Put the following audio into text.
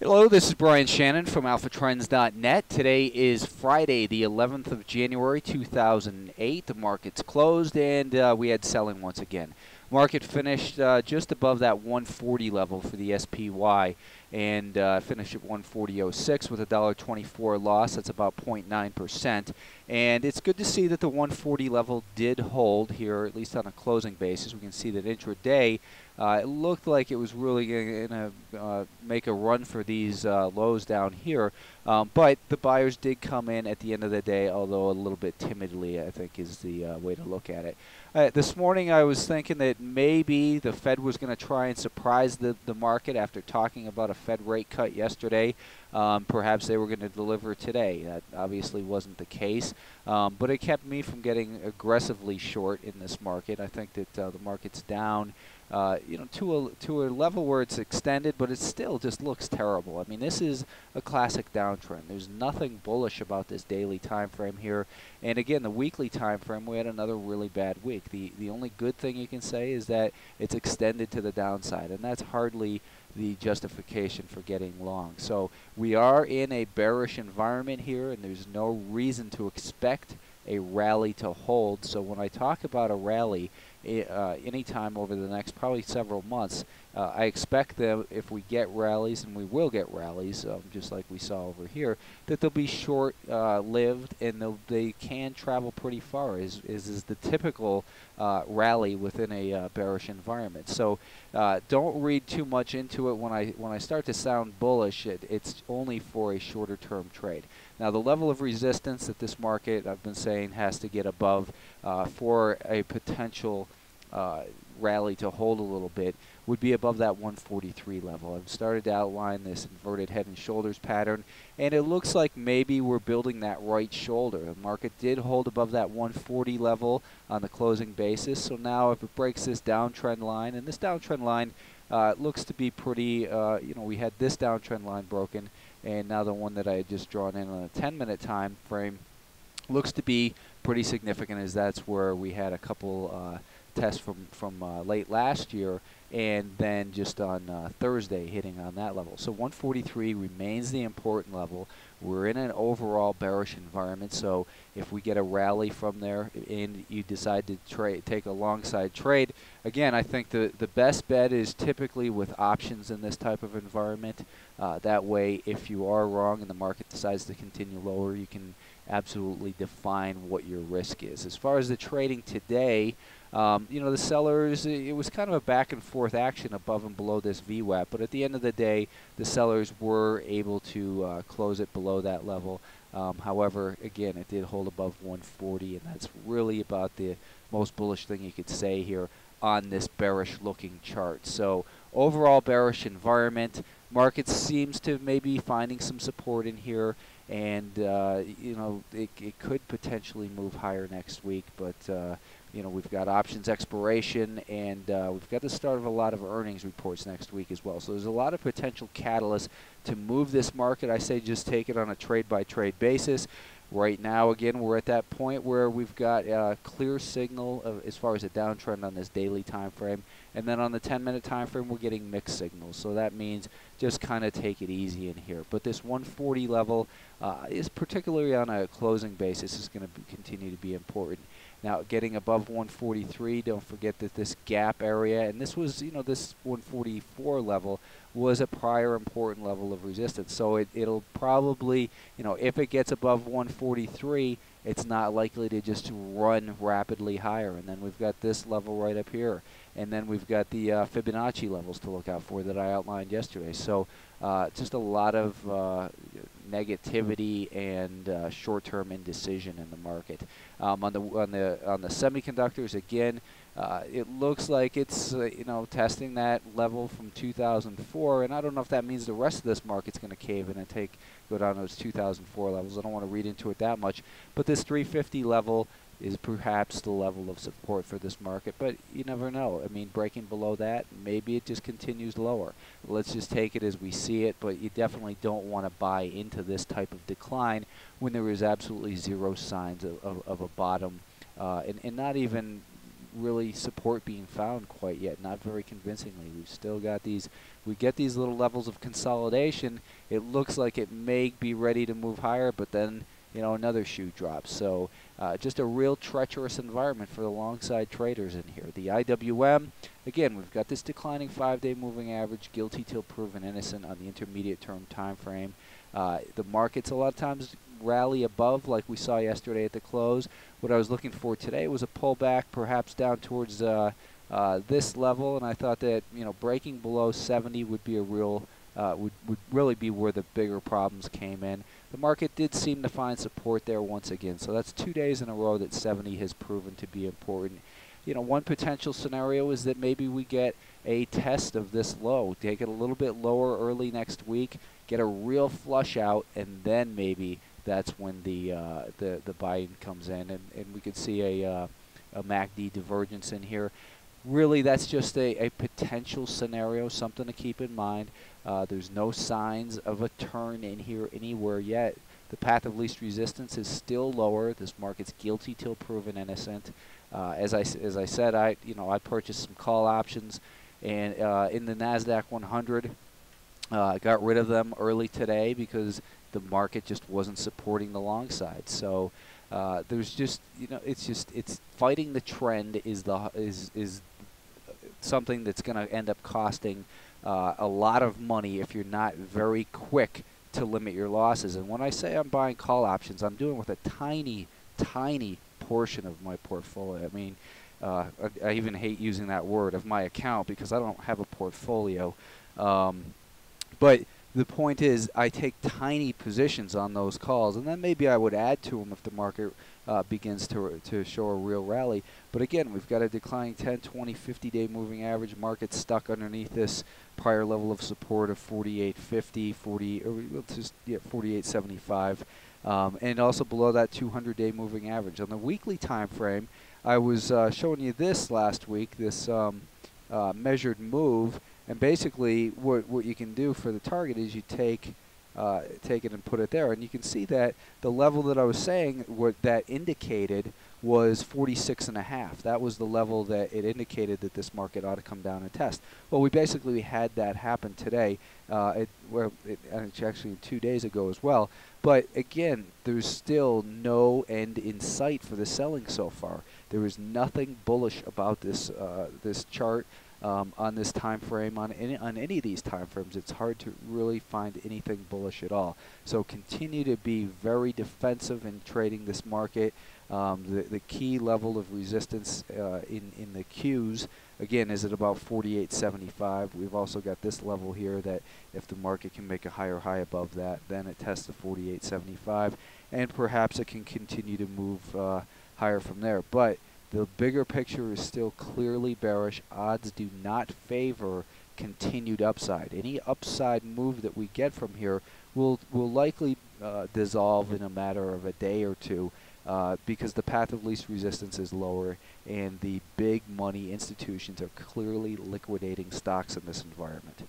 Hello, this is Brian Shannon from AlphaTrends.net. Today is Friday, the 11th of January, 2008. The market's closed, and we had selling once again. Market finished just above that 140 level for the SPY, and finished at 140.06 with a $1.24 loss. That's about 0.9%. And it's good to see that the 140 level did hold here, at least on a closing basis. We can see that intraday, it looked like it was really going to make a run for these lows down here, but the buyers did come in at the end of the day, although a little bit timidly, I think is the way to look at it. This morning I was thinking that maybe the Fed was going to try and surprise the market after talking about a Fed rate cut yesterday. Perhaps they were going to deliver today. That obviously wasn't the case, but it kept me from getting aggressively short in this market. I think that the market's down to a level where it's extended, but it still just looks terrible. I mean, this is a classic downtrend. There's nothing bullish about this daily time frame here. And again, the weekly time frame, we had another really bad week. The only good thing you can say is that it's extended to the downside, and that's hardly the justification for getting long. So we are in a bearish environment here, and there's no reason to expect a rally to hold. So when I talk about a rally, anytime over the next probably several months, I expect that if we get rallies, and we will get rallies, just like we saw over here, that they'll be short-lived, and they can travel pretty far, is the typical rally within a bearish environment. So don't read too much into it. When I start to sound bullish, it's only for a shorter-term trade. Now, the level of resistance that this market, I've been saying, has to get above for a potential rally to hold a little bit would be above that 143 level. I've started to outline this inverted head and shoulders pattern, and it looks like maybe we're building that right shoulder. The market did hold above that 140 level on the closing basis, so now if it breaks this downtrend line, and this downtrend line looks to be pretty, we had this downtrend line broken, and now the one that I had just drawn in on a 10-minute time frame looks to be pretty significant, as that's where we had a couple tests from late last year, and then just on Thursday hitting on that level. So 143 remains the important level. We're in an overall bearish environment, so if we get a rally from there and you decide to take a long side trade, again, I think the best bet is typically with options in this type of environment. That way, if you are wrong and the market decides to continue lower, you can absolutely define what your risk is. As far as the trading today, the sellers, it was kind of a back and forth action above and below this VWAP, but at the end of the day, the sellers were able to close it below that level. However, again, it did hold above 140, and that's really about the most bullish thing you could say here on this bearish looking chart. So overall bearish environment. Market seems to maybe finding some support in here, and it could potentially move higher next week, but we've got options expiration, and we've got the start of a lot of earnings reports next week as well. So there's a lot of potential catalysts to move this market. I say just take it on a trade-by-trade basis. Right now, again, we're at that point where we've got a clear signal as far as a downtrend on this daily time frame, and then on the 10-minute time frame, we're getting mixed signals. So that means just kind of take it easy in here. But this 140 level is particularly on a closing basis is going to continue to be important. Now, getting above 143, don't forget that this gap area, and this was, this 144 level was a prior important level of resistance. So it'll probably, if it gets above 143, it's not likely to just run rapidly higher. And then we've got this level right up here. And then we've got the Fibonacci levels to look out for that I outlined yesterday. So just a lot of negativity and short-term indecision in the market. On the semiconductors, again, it looks like it's testing that level from 2004, and I don't know if that means the rest of this market's going to cave in and go down to those 2004 levels. I don't want to read into it that much, but this 350 level is perhaps the level of support for this market, but you never know. I mean, breaking below that, maybe it just continues lower. Let's just take it as we see it, but you definitely don't want to buy into this type of decline when there is absolutely zero signs of a bottom, and not even really support being found quite yet, not very convincingly. We've still got these, we get these little levels of consolidation. It looks like it may be ready to move higher, but then, you know, another shoe drops. So just a real treacherous environment for the long side traders in here. The IWM, again, we've got this declining 5-day moving average, guilty till proven innocent on the intermediate term time frame. The markets a lot of times rally above, like we saw yesterday at the close. What I was looking for today was a pullback, perhaps down towards this level, and I thought that, you know, breaking below 70 would be a real would really be where the bigger problems came in. The market did seem to find support there once again, so that's 2 days in a row that 70 has proven to be important. You know, one potential scenario is that maybe we get a test of this low, take it a little bit lower early next week, get a real flush out, and then maybe that's when the buying comes in, and we could see a MACD divergence in here. Really, that's just a potential scenario, something to keep in mind. There's no signs of a turn in here anywhere yet. The path of least resistance is still lower. This market's guilty till proven innocent. As I said, I purchased some call options, and in the Nasdaq 100, got rid of them early today because the market just wasn't supporting the long side. So there's just, you know, it's fighting the trend is something that's going to end up costing a lot of money if you're not very quick to limit your losses. And when I say I'm buying call options, I'm doing with a tiny portion of my portfolio. I mean, I even hate using that word, of my account, because I don't have a portfolio. But the point is, I take tiny positions on those calls, and then maybe I would add to them if the market begins to show a real rally. But again, we've got a declining 10, 20, 50-day moving average. Market stuck underneath this prior level of support of 48.50, 48.75, and also below that 200-day moving average. On the weekly time frame, I was showing you this last week, this measured move. And basically, what you can do for the target is you take it and put it there, and you can see that the level that I was saying, what that indicated was 46.5. That was the level that it indicated that this market ought to come down and test. Well, we basically had that happen today. It's actually 2 days ago as well. But again, there's still no end in sight for the selling so far. There is nothing bullish about this this chart. On this time frame, on any of these time frames, it's hard to really find anything bullish at all. So continue to be very defensive in trading this market. The key level of resistance in the Qs, again, is at about 48.75. We've also got this level here that if the market can make a higher high above that, then it tests the 48.75, and perhaps it can continue to move higher from there. But the bigger picture is still clearly bearish. Odds do not favor continued upside. Any upside move that we get from here will likely dissolve in a matter of a day or two because the path of least resistance is lower, and the big money institutions are clearly liquidating stocks in this environment.